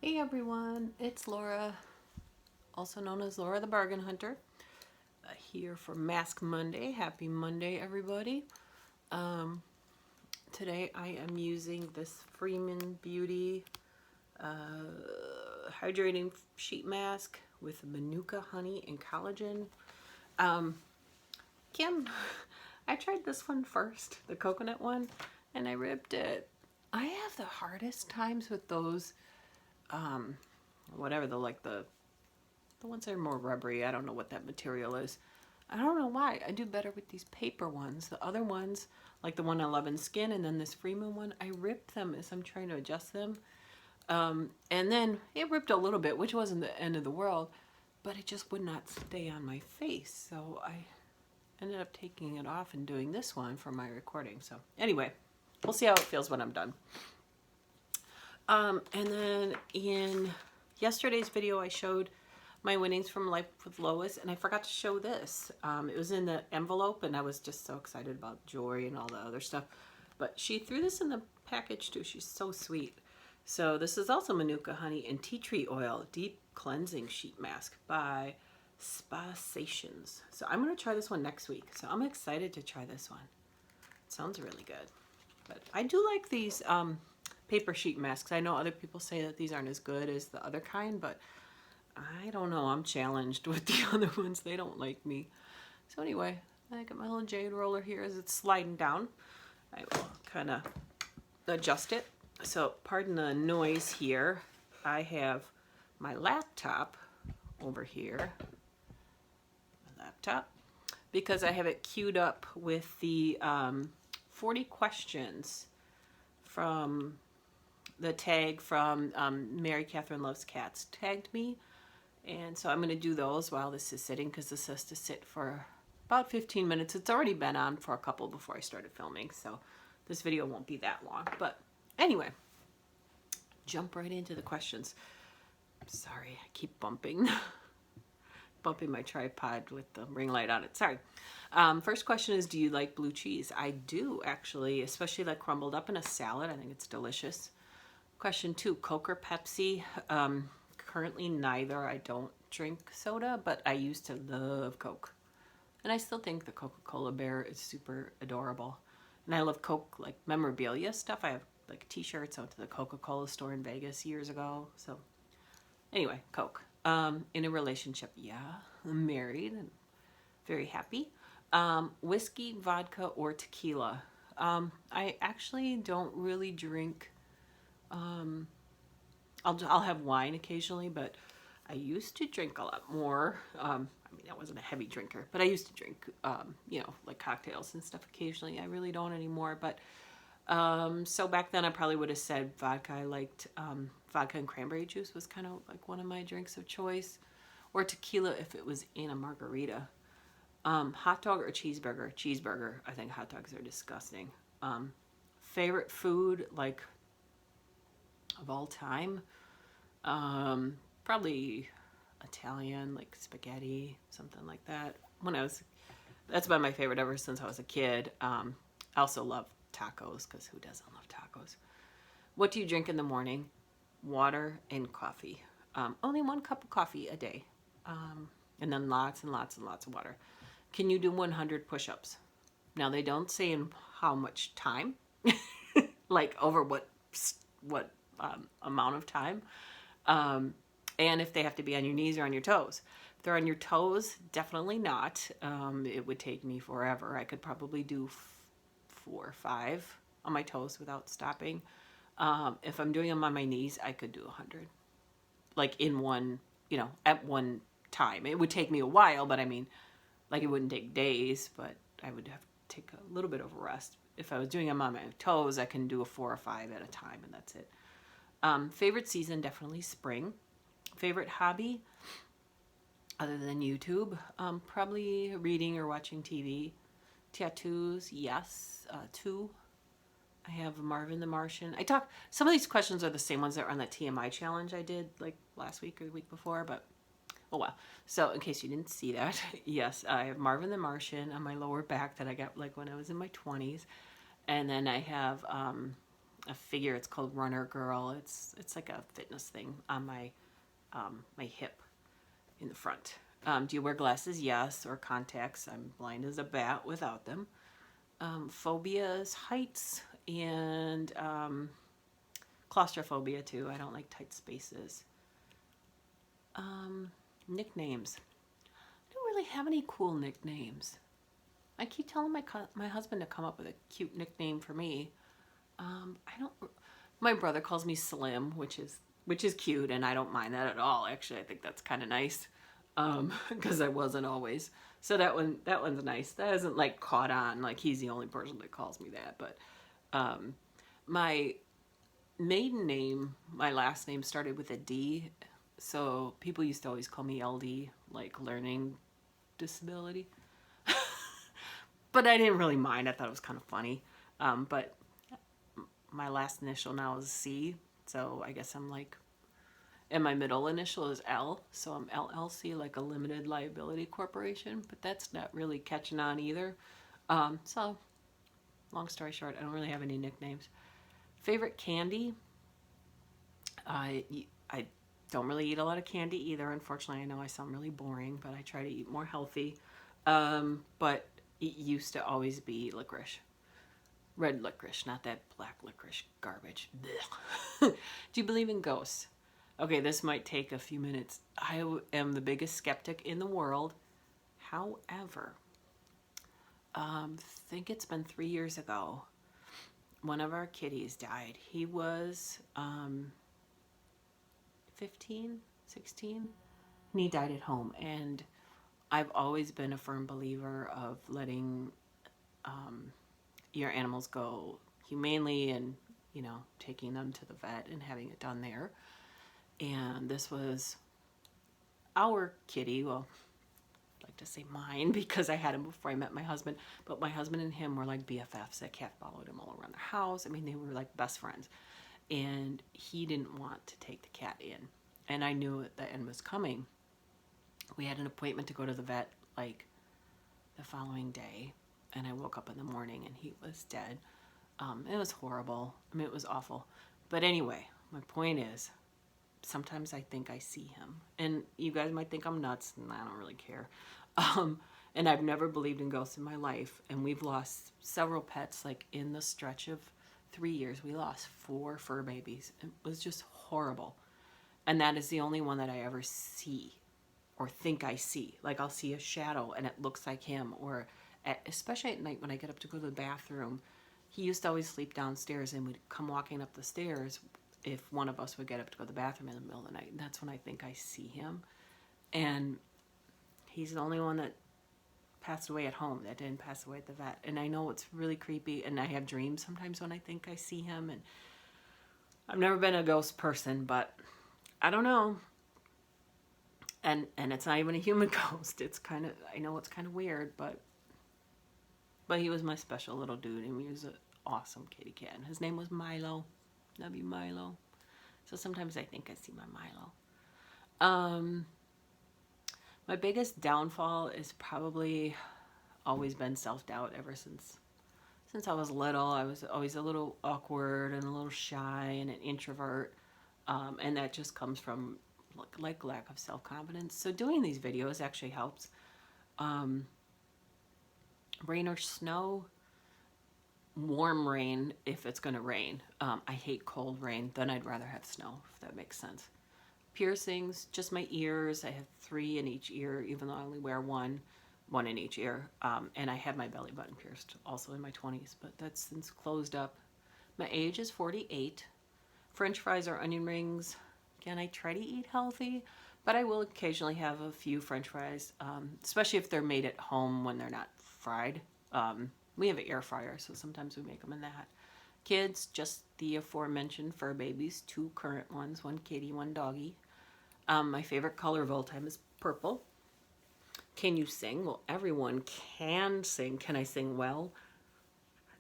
Hey everyone, it's Laura, also known as Laura the Bargain Hunter, here for Mask Monday. Happy Monday, everybody. Today I am using this Freeman Beauty hydrating sheet mask with manuka honey and collagen. Kim, I tried this one first, the coconut one, and I ripped it. I have the hardest times with those, whatever the ones that are more rubbery. I don't know what that material is. I don't know why. I do better with these paper ones. The other ones, like the one I love in Skin and then this Freeman one, I ripped them as I'm trying to adjust them. And then it ripped a little bit, which wasn't the end of the world, but it just would not stay on my face. So I ended up taking it off and doing this one for my recording. So anyway, we'll see how it feels when I'm done. And then in yesterday's video, I showed my winnings from Life with Lois, and I forgot to show this. It was in the envelope, and I was just so excited about jewelry and all the other stuff. But she threw this in the package too. She's so sweet. So this is also Manuka Honey and Tea Tree Oil Deep Cleansing Sheet Mask by Spasations. So I'm going to try this one next week. So I'm excited to try this one. It sounds really good. But I do like these paper sheet masks. I know other people say that these aren't as good as the other kind, but I don't know. I'm challenged with the other ones. They don't like me. So anyway, I got my little jade roller here as it's sliding down. I will kind of adjust it. So pardon the noise here. I have my laptop over here. My laptop. Because I have it queued up with the 40 questions from the tag from Mary Catherine Loves Cats tagged me. And so I'm going to do those while this is sitting, because this has to sit for about 15 minutes. It's already been on for a couple before I started filming, so this video won't be that long. But anyway, jump right into the questions. Sorry, I keep bumping my tripod with the ring light on it. Sorry. First question is, do you like blue cheese? I do, actually, especially like crumbled up in a salad. I think it's delicious. Question 2, Coke or Pepsi? Currently neither. I don't drink soda, but I used to love Coke. And I still think the Coca-Cola bear is super adorable. And I love Coke, like memorabilia stuff. I have like t-shirts. I went to the Coca-Cola store in Vegas years ago. So anyway, Coke. In a relationship, yeah. I'm married and very happy. Whiskey, vodka, or tequila? I actually don't really drink. I'll have wine occasionally, but I used to drink a lot more. I mean, I wasn't a heavy drinker, but I used to drink, like cocktails and stuff occasionally. I really don't anymore. But so back then I probably would have said vodka. I liked vodka and cranberry juice was kind of like one of my drinks of choice, or tequila if it was in a margarita. Hot dog or cheeseburger? Cheeseburger. I think hot dogs are disgusting. Favorite food, like, of all time? Probably Italian, like spaghetti, something like that. That's been my favorite ever since I was a kid. I also love tacos, because who doesn't love tacos? What do you drink in the morning? Water and coffee. Only 1 cup of coffee a day. And then lots and lots and lots of water. Can you do 100 push-ups? Now, they don't say in how much time, like over what amount of time, and if they have to be on your knees or on your toes. If they're on your toes, definitely not. It would take me forever. I could probably do 4 or 5 on my toes without stopping. If I'm doing them on my knees, I could do 100, like in one, at one time. It would take me a while, but I mean, like, it wouldn't take days, but I would have to take a little bit of a rest. If I was doing them on my toes, I can do a 4 or 5 at a time, and that's it. Favorite season, definitely spring. Favorite hobby, other than YouTube, probably reading or watching TV. Tattoos, yes, 2. I have Marvin the Martian. Some of these questions are the same ones that are on that TMI challenge I did like last week or the week before, but oh well. So in case you didn't see that, yes, I have Marvin the Martian on my lower back that I got like when I was in my 20s. And then I have a figure. It's called Runner Girl. It's like a fitness thing on my my hip in the front. Do you wear glasses? Yes. Or contacts? I'm blind as a bat without them. Phobias, heights, and claustrophobia too. I don't like tight spaces. Nicknames. I don't really have any cool nicknames. I keep telling my husband to come up with a cute nickname for me. I don't. My brother calls me Slim, which is cute, and I don't mind that at all. Actually, I think that's kind of nice, because I wasn't always. So that one's nice. That isn't like caught on. Like he's the only person that calls me that. But my maiden name, my last name started with a D, so people used to always call me LD, like learning disability. But I didn't really mind. I thought it was kind of funny. But my last initial now is C, so I guess I'm like, and my middle initial is L, so I'm LLC, like a limited liability corporation, but that's not really catching on either. So long story short, I don't really have any nicknames. Favorite candy? I don't really eat a lot of candy either. Unfortunately, I know I sound really boring, but I try to eat more healthy. But it used to always be licorice. Red licorice, not that black licorice garbage. Do you believe in ghosts? Okay, this might take a few minutes. I am the biggest skeptic in the world. However, I think it's been 3 years ago. One of our kitties died. He was 15, 16, and he died at home. And I've always been a firm believer of letting your animals go humanely, and taking them to the vet and having it done there. And this was our kitty. Well, I'd like to say mine, because I had him before I met my husband, but my husband and him were like BFFs. That cat followed him all around the house. I mean, they were like best friends, and he didn't want to take the cat in, and I knew the end was coming. We had an appointment to go to the vet like the following day, and I woke up in the morning and he was dead. It was horrible. I mean, it was awful. But anyway, my point is, sometimes I think I see him. And you guys might think I'm nuts, and I don't really care. And I've never believed in ghosts in my life. And we've lost several pets, like in the stretch of 3 years. We lost 4 fur babies. It was just horrible. And that is the only one that I ever see or think I see. Like I'll see a shadow and it looks like him, or especially at night when I get up to go to the bathroom. He used to always sleep downstairs and would come walking up the stairs if one of us would get up to go to the bathroom in the middle of the night. And that's when I think I see him. And he's the only one that passed away at home, that didn't pass away at the vet. And I know it's really creepy, and I have dreams sometimes when I think I see him. And I've never been a ghost person, but I don't know. And it's not even a human ghost. It's kind of, I know it's kind of weird, but he was my special little dude, and he was an awesome kitty cat. And his name was Milo. Love you, Milo. So sometimes I think I see my Milo. My biggest downfall is probably always been self-doubt ever since I was little. I was always a little awkward and a little shy and an introvert. And that just comes from like lack of self-confidence. So doing these videos actually helps. Rain or snow, warm rain if it's going to rain. I hate cold rain. Then I'd rather have snow, if that makes sense. Piercings, just my ears. I have 3 in each ear, even though I only wear one in each ear. And I had my belly button pierced also in my 20s, but that's since closed up. My age is 48. French fries or onion rings. Again, I try to eat healthy, but I will occasionally have a few French fries, especially if they're made at home when they're not fried. We have an air fryer, so sometimes we make them in that. Kids, just the aforementioned fur babies, 2 current ones, 1 kitty, 1 doggy. My favorite color of all time is purple. Can you sing? Well, everyone can sing. Can I sing well?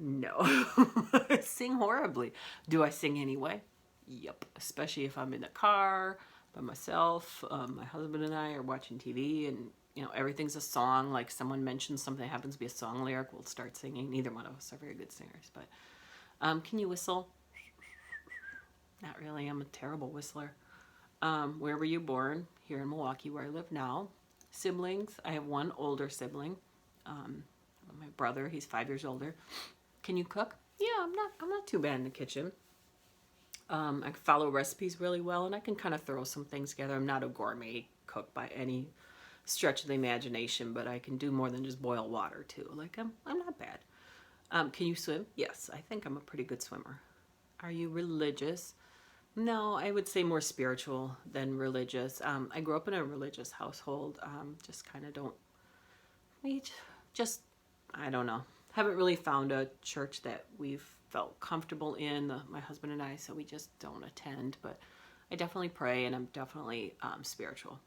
No. I sing horribly. Do I sing anyway? Yep. Especially if I'm in the car by myself. My husband and I are watching TV, and everything's a song. Like someone mentions something that happens to be a song lyric, we'll start singing. Neither one of us are very good singers, but can you whistle? Not really. I'm a terrible whistler. Where were you born? Here in Milwaukee, where I live now. Siblings. I have one older sibling. My brother, he's 5 years older. Can you cook? Yeah, I'm not too bad in the kitchen. I can follow recipes really well, and I can kind of throw some things together. I'm not a gourmet cook by any stretch of the imagination, but I can do more than just boil water too. Like I'm not bad. Can you swim? Yes, I think I'm a pretty good swimmer. Are you religious? No, I would say more spiritual than religious. I grew up in a religious household. Just kind of don't. We just I don't know. Haven't really found a church that we've felt comfortable in, my husband and I, so we just don't attend. But I definitely pray, and I'm definitely spiritual.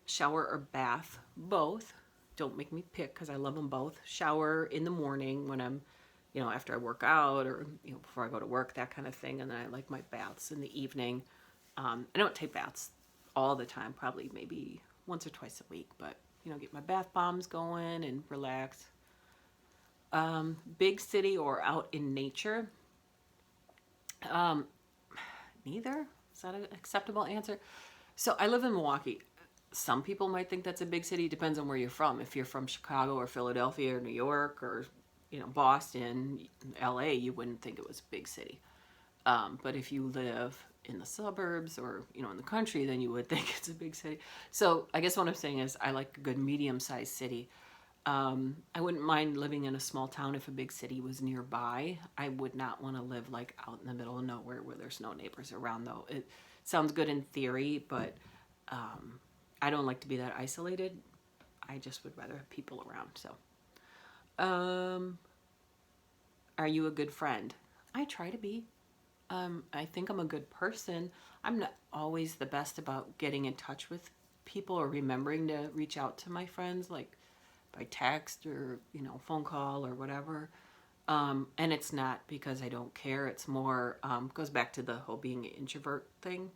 Shower or bath? Both. Don't make me pick because I love them both. Shower in the morning when I'm, after I work out or, before I go to work, that kind of thing. And then I like my baths in the evening. I don't take baths all the time, probably maybe once or twice a week, but, get my bath bombs going and relax. Big city or out in nature? Neither. Is that an acceptable answer? So I live in Milwaukee. Some people might think that's a big city. Depends on where you're from. If you're from Chicago or Philadelphia or New York or, Boston, LA, you wouldn't think it was a big city. But if you live in the suburbs or, in the country, then you would think it's a big city. So I guess what I'm saying is I like a good medium-sized city. I wouldn't mind living in a small town if a big city was nearby. I would not want to live like out in the middle of nowhere where there's no neighbors around, though. It sounds good in theory, but I don't like to be that isolated. I just would rather have people around. So, are you a good friend? I try to be. I think I'm a good person. I'm not always the best about getting in touch with people or remembering to reach out to my friends, like by text or, phone call or whatever. And it's not because I don't care. It's more, goes back to the whole being an introvert thing.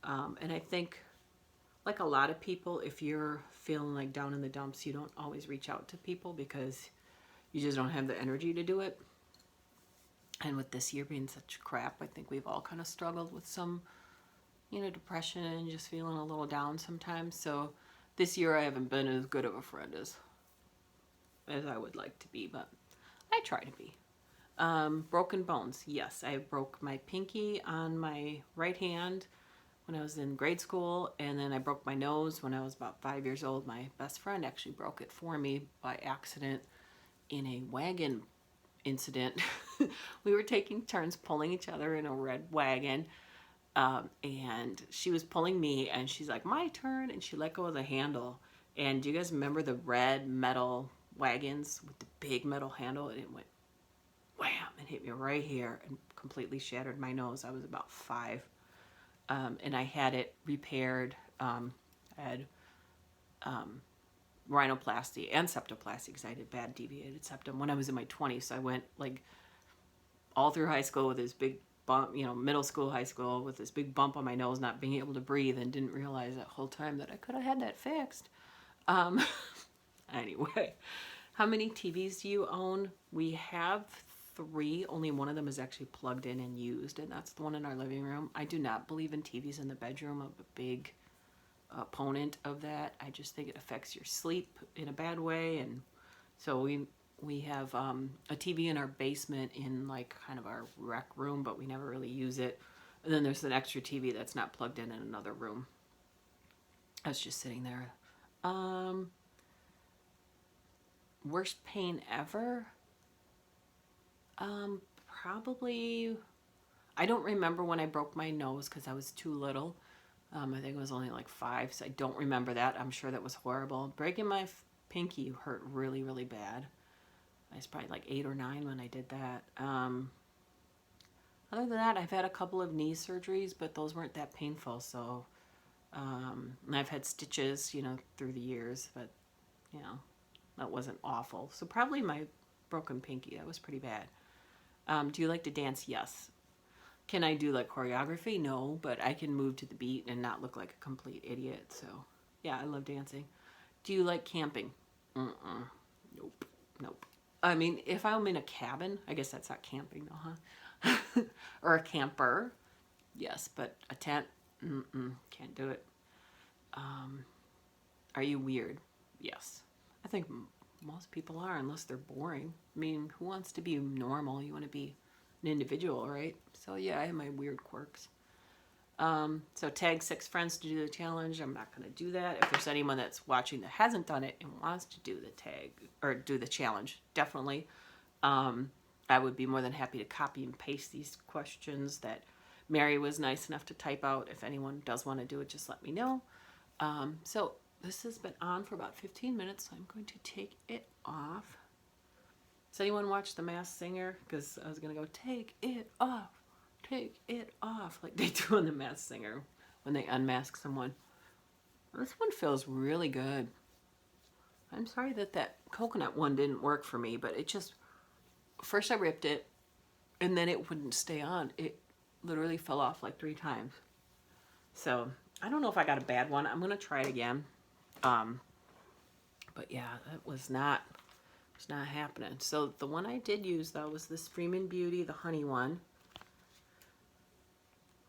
And I think, like a lot of people, if you're feeling like down in the dumps, you don't always reach out to people because you just don't have the energy to do it. And with this year being such crap, I think we've all kind of struggled with some, depression and just feeling a little down sometimes. So this year I haven't been as good of a friend as I would like to be, but I try to be. Broken bones. Yes, I broke my pinky on my right hand when I was in grade school, and then I broke my nose when I was about 5 years old. My best friend actually broke it for me by accident in a wagon incident. We were taking turns pulling each other in a red wagon, and she was pulling me, and she's like, my turn, and she let go of the handle. And do you guys remember the red metal wagons with the big metal handle? And it went wham and hit me right here and completely shattered my nose. I was about 5. And I had it repaired. I had rhinoplasty and septoplasty because I had bad deviated septum when I was in my 20s. So I went like all through high school with this big bump, middle school, high school with this big bump on my nose, not being able to breathe, and didn't realize that whole time that I could have had that fixed. Anyway, how many TVs do you own? We have 3. Only one of them is actually plugged in and used, and that's the one in our living room. I do not believe in TVs in the bedroom. I'm a big opponent of that. I just think it affects your sleep in a bad way, and so we have a TV in our basement in like kind of our rec room, but we never really use it. And then there's an extra TV that's not plugged in another room. That's just sitting there. Worst pain ever? Probably, I don't remember when I broke my nose because I was too little. I think it was only like 5, so I don't remember that. I'm sure that was horrible. Breaking my pinky hurt really, really bad. I was probably like 8 or 9 when I did that. Other than that, I've had a couple of knee surgeries, but those weren't that painful. So, and I've had stitches, through the years, but, that wasn't awful. So probably my broken pinky, that was pretty bad. Do you like to dance? Yes. Can I do like choreography? No, but I can move to the beat and not look like a complete idiot. So yeah, I love dancing. Do you like camping? Nope. I mean, if I'm in a cabin, I guess that's not camping though, huh? or a camper. Yes, but a tent, can't do it. Are you weird? Yes. I think most people are, unless they're boring. I mean, who wants to be normal? You want to be an individual, right? So yeah, I have my weird quirks. So tag 6 friends to do the challenge. I'm not going to do that. If there's anyone that's watching that hasn't done it and wants to do the tag or do the challenge, definitely. I would be more than happy to copy and paste these questions that Mary was nice enough to type out. If anyone does want to do it, just let me know. So this has been on for about 15 minutes, so I'm going to take it off. Does anyone watch The Masked Singer? Because I was going to go, take it off, like they do on The Masked Singer when they unmask someone. This one feels really good. I'm sorry that that coconut one didn't work for me, but it just, first I ripped it, and then it wouldn't stay on. It literally fell off like 3 times. So I don't know if I got a bad one. I'm going to try it again. But yeah, that was not happening. So the one I did use, though, was this Freeman Beauty, the honey one.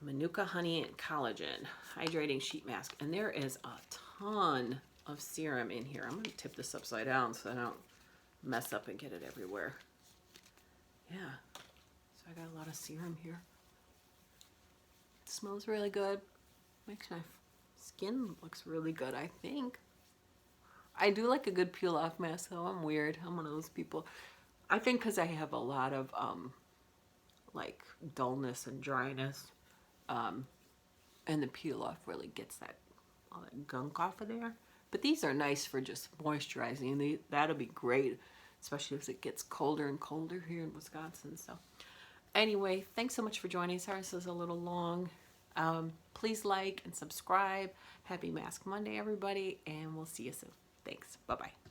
Manuka honey and collagen hydrating sheet mask. And there is a ton of serum in here. I'm going to tip this upside down so I don't mess up and get it everywhere. Yeah. So I got a lot of serum here. It smells really good. Makes my skin looks really good, I think. I do like a good peel off mask though. I'm weird. I'm one of those people. I think because I have a lot of like dullness and dryness, and the peel off really gets all that gunk off of there. But these are nice for just moisturizing. That'll be great, especially as it gets colder and colder here in Wisconsin. So anyway, thanks so much for joining. Sorry this is a little long. Please like and subscribe. Happy Mask Monday, everybody, and we'll see you soon. Thanks. Bye-bye.